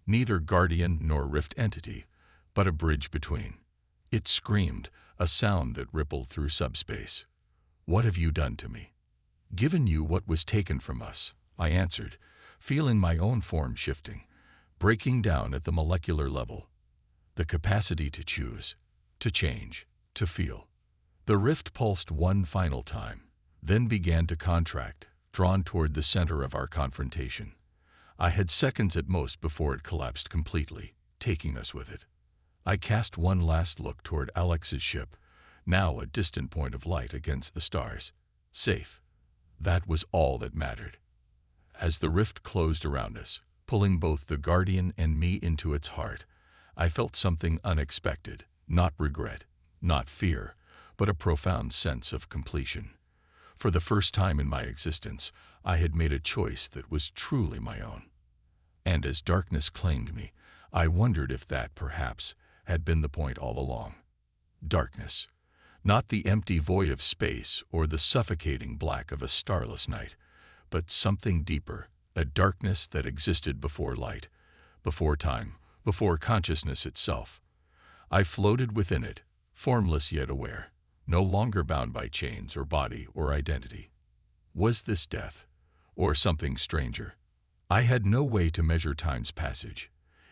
Neither Guardian nor Rift entity, but a bridge between. It screamed, a sound that rippled through subspace. "What have you done to me?" "Given you what was taken from us," I answered, feeling my own form shifting, breaking down at the molecular level. The capacity to choose, to change, to feel. The rift pulsed one final time, then began to contract, drawn toward the center of our confrontation. I had seconds at most before it collapsed completely, taking us with it. I cast one last look toward Alex's ship, now a distant point of light against the stars. Safe. That was all that mattered. As the rift closed around us, pulling both the Guardian and me into its heart, I felt something unexpected, not regret, not fear, but a profound sense of completion. For the first time in my existence, I had made a choice that was truly my own. And as darkness claimed me, I wondered if that, perhaps, had been the point all along. Darkness. Not the empty void of space or the suffocating black of a starless night, but something deeper, a darkness that existed before light, before time, before consciousness itself. I floated within it, formless yet aware, no longer bound by chains or body or identity. Was this death, or something stranger? I had no way to measure time's passage.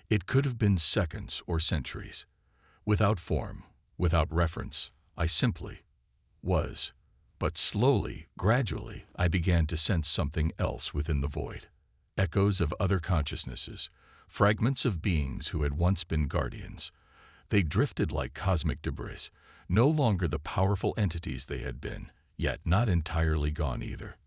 It could have been seconds or centuries. Without form, without reference, I simply was. But slowly, gradually, I began to sense something else within the void. Echoes of other consciousnesses, fragments of beings who had once been guardians. They drifted like cosmic debris, no longer the powerful entities they had been, yet not entirely gone either.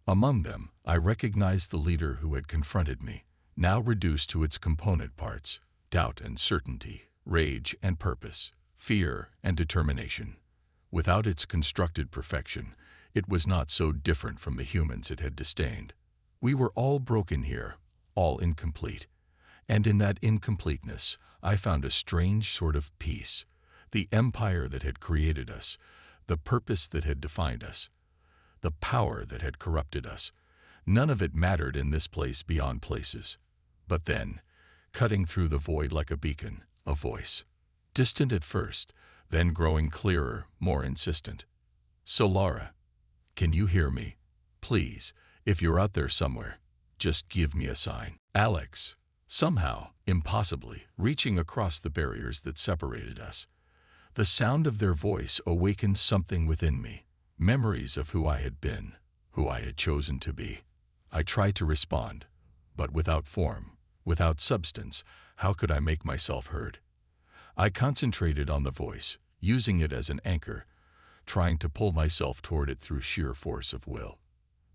Among them, I recognized the leader who had confronted me, now reduced to its component parts: doubt and certainty, rage and purpose, fear and determination. Without its constructed perfection, it was not so different from the humans it had disdained. We were all broken here, all incomplete. And in that incompleteness, I found a strange sort of peace. The empire that had created us, the purpose that had defined us, the power that had corrupted us. None of it mattered in this place beyond places. But then, cutting through the void like a beacon, a voice. Distant at first, then growing clearer, more insistent. "Solara, can you hear me? Please, if you're out there somewhere, just give me a sign." Alex, somehow, impossibly, reaching across the barriers that separated us. The sound of their voice awakened something within me, memories of who I had been, who I had chosen to be. I tried to respond, but without form, without substance, how could I make myself heard? I concentrated on the voice, using it as an anchor, trying to pull myself toward it through sheer force of will.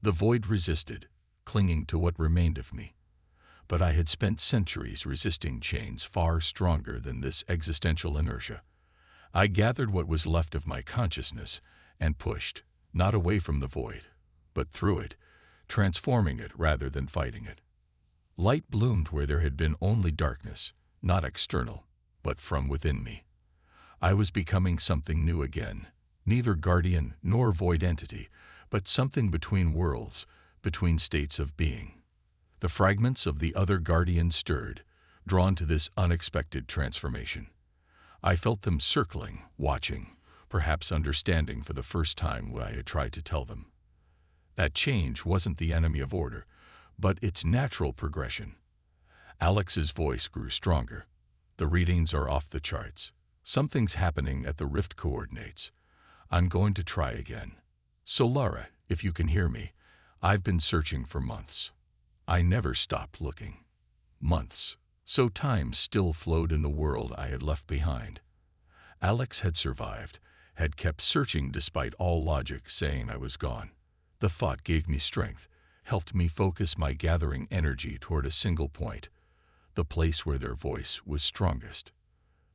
The void resisted, clinging to what remained of me. But I had spent centuries resisting chains far stronger than this existential inertia. I gathered what was left of my consciousness and pushed, not away from the void, but through it, transforming it rather than fighting it. Light bloomed where there had been only darkness, not external, but from within me. I was becoming something new again, neither guardian nor void entity, but something between worlds, between states of being. The fragments of the other guardian stirred, drawn to this unexpected transformation. I felt them circling, watching, perhaps understanding for the first time what I had tried to tell them. That change wasn't the enemy of order, but its natural progression. Alex's voice grew stronger. "The readings are off the charts. Something's happening at the rift coordinates. I'm going to try again. Solara, if you can hear me, I've been searching for months. I never stopped looking. Months. So time still flowed in the world I had left behind. Alex had survived, had kept searching despite all logic saying I was gone. The thought gave me strength, helped me focus my gathering energy toward a single point, the place where their voice was strongest.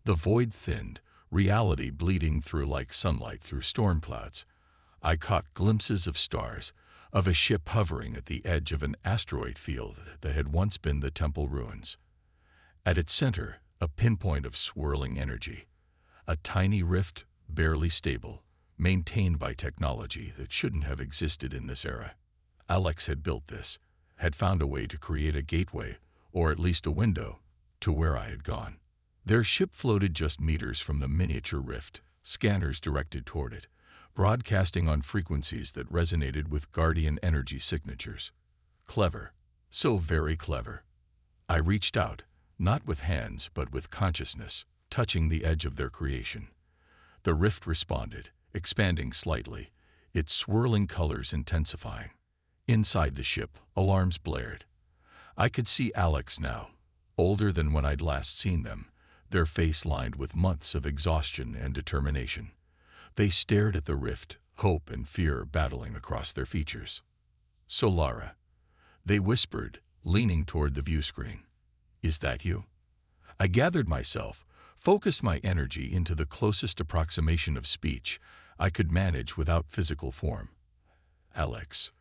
The void thinned, reality bleeding through like sunlight through storm clouds. I caught glimpses of stars, of a ship hovering at the edge of an asteroid field that had once been the temple ruins. At its center, a pinpoint of swirling energy, a tiny rift, barely stable, maintained by technology that shouldn't have existed in this era. Alex had built this, had found a way to create a gateway, or at least a window, to where I had gone. Their ship floated just meters from the miniature rift, scanners directed toward it, broadcasting on frequencies that resonated with Guardian energy signatures. Clever. So very clever. I reached out, not with hands but with consciousness, touching the edge of their creation. The rift responded, expanding slightly, its swirling colors intensifying. Inside the ship, alarms blared. I could see Alex now, older than when I'd last seen them, their face lined with months of exhaustion and determination. They stared at the rift, hope and fear battling across their features. "So Lara," they whispered, leaning toward the view screen. "Is that you?" I gathered myself, focused my energy into the closest approximation of speech I could manage without physical form. "Alex."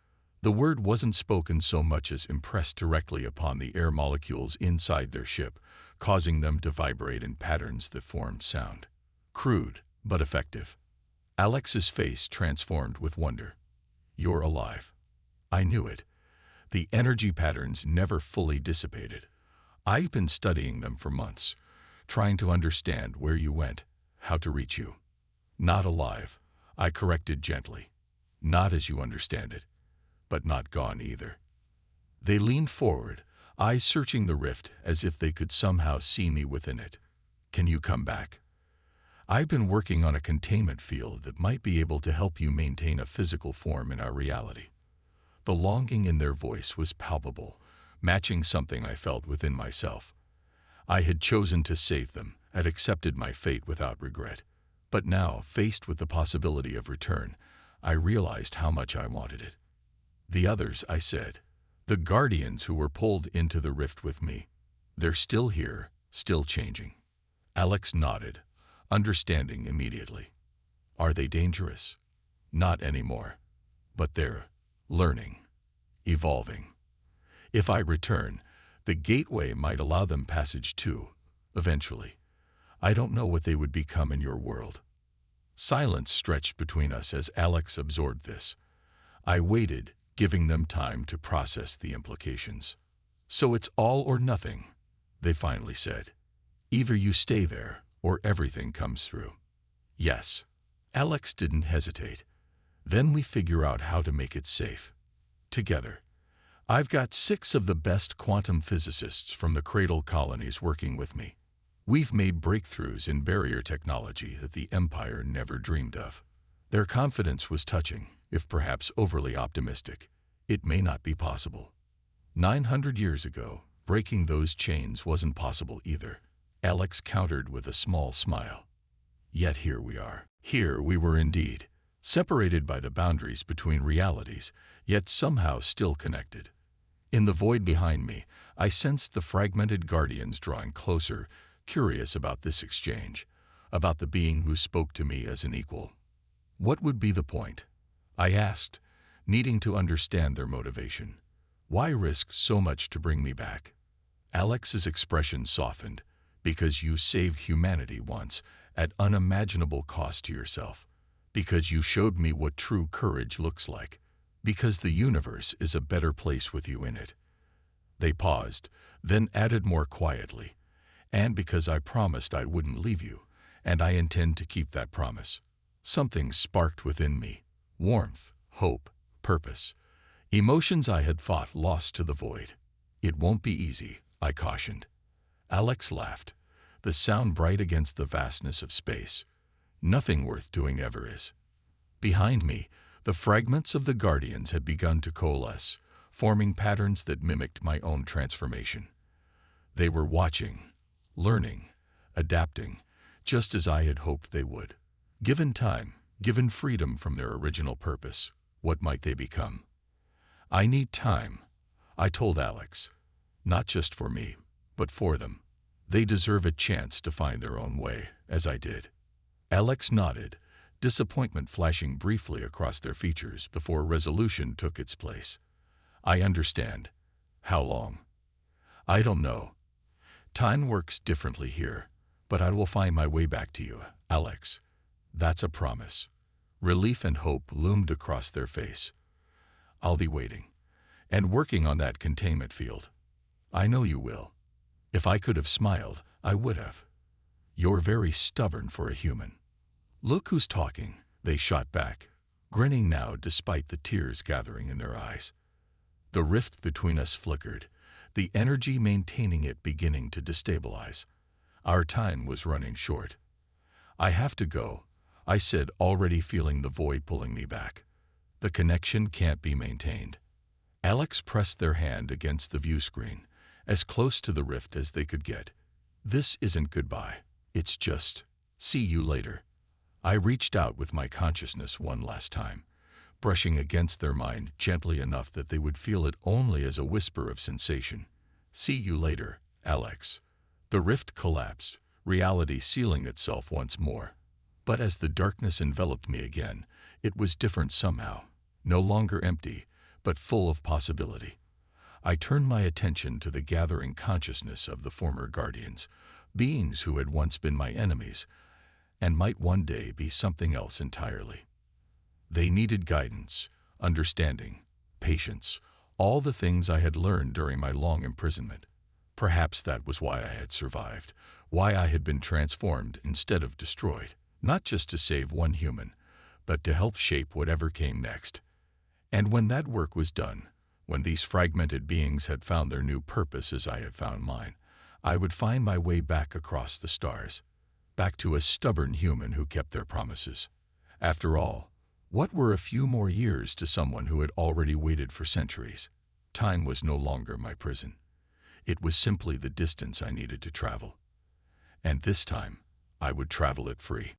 The word wasn't spoken so much as impressed directly upon the air molecules inside their ship, causing them to vibrate in patterns that formed sound. Crude, but effective. Alex's face transformed with wonder. "You're alive." I knew it. The energy patterns never fully dissipated. I've been studying them for months, trying to understand where you went, how to reach you. "Not alive," I corrected gently. "Not as you understand it, but not gone either." They leaned forward, eyes searching the rift as if they could somehow see me within it. "Can you come back? I've been working on a containment field that might be able to help you maintain a physical form in our reality." The longing in their voice was palpable, matching something I felt within myself. I had chosen to save them, had accepted my fate without regret. But now, faced with the possibility of return, I realized how much I wanted it. "The others," I said. "The Guardians who were pulled into the rift with me. They're still here, still changing." Alex nodded, understanding immediately. "Are they dangerous?" "Not anymore. But they're learning, evolving. If I return, the gateway might allow them passage too, eventually. I don't know what they would become in your world." Silence stretched between us as Alex absorbed this. I waited, giving them time to process the implications. "So it's all or nothing," they finally said. "Either you stay there, or everything comes through." "Yes." Alex didn't hesitate. "Then we figure out how to make it safe. Together. I've got 6 of the best quantum physicists from the Cradle colonies working with me. We've made breakthroughs in barrier technology that the Empire never dreamed of." Their confidence was touching, if perhaps overly optimistic. It may not be possible. 900 years ago, breaking those chains wasn't possible either. Alex countered with a small smile. Yet here we are. Here we were indeed, separated by the boundaries between realities, yet somehow still connected. In the void behind me, I sensed the fragmented Guardians drawing closer, curious about this exchange, about the being who spoke to me as an equal. "What would be the point?" I asked, needing to understand their motivation. "Why risk so much to bring me back?" Alex's expression softened. "Because you saved humanity once, at unimaginable cost to yourself. Because you showed me what true courage looks like. Because the universe is a better place with you in it." They paused, then added more quietly. "And because I promised I wouldn't leave you, and I intend to keep that promise." Something sparked within me. Warmth, hope, purpose. Emotions I had thought lost to the void. "It won't be easy," I cautioned. Alex laughed, the sound bright against the vastness of space. "Nothing worth doing ever is." Behind me, the fragments of the Guardians had begun to coalesce, forming patterns that mimicked my own transformation. They were watching, learning, adapting, just as I had hoped they would. Given time, given freedom from their original purpose, what might they become? I need time, I told Alex. Not just for me, but for them. They deserve a chance to find their own way, as I did. Alex nodded, disappointment flashing briefly across their features before resolution took its place. I understand. How long? I don't know. Time works differently here, but I will find my way back to you, Alex. That's a promise. Relief and hope loomed across their face. I'll be waiting, and working on that containment field. I know you will. If I could have smiled, I would have. You're very stubborn for a human. Look who's talking, they shot back, grinning now despite the tears gathering in their eyes. The rift between us flickered, the energy maintaining it beginning to destabilize. Our time was running short. I have to go, I said, already feeling the void pulling me back. The connection can't be maintained. Alex pressed their hand against the view screen, as close to the rift as they could get. This isn't goodbye, it's just, see you later. I reached out with my consciousness one last time, brushing against their mind gently enough that they would feel it only as a whisper of sensation. See you later, Alex. The rift collapsed, reality sealing itself once more. But as the darkness enveloped me again, it was different somehow, no longer empty, but full of possibility. I turned my attention to the gathering consciousness of the former guardians, beings who had once been my enemies, and might one day be something else entirely. They needed guidance, understanding, patience, all the things I had learned during my long imprisonment. Perhaps that was why I had survived, why I had been transformed instead of destroyed, not just to save one human, but to help shape whatever came next. And when that work was done, when these fragmented beings had found their new purpose as I had found mine, I would find my way back across the stars, back to a stubborn human who kept their promises. After all, what were a few more years to someone who had already waited for centuries? Time was no longer my prison. It was simply the distance I needed to travel. And this time, I would travel it free.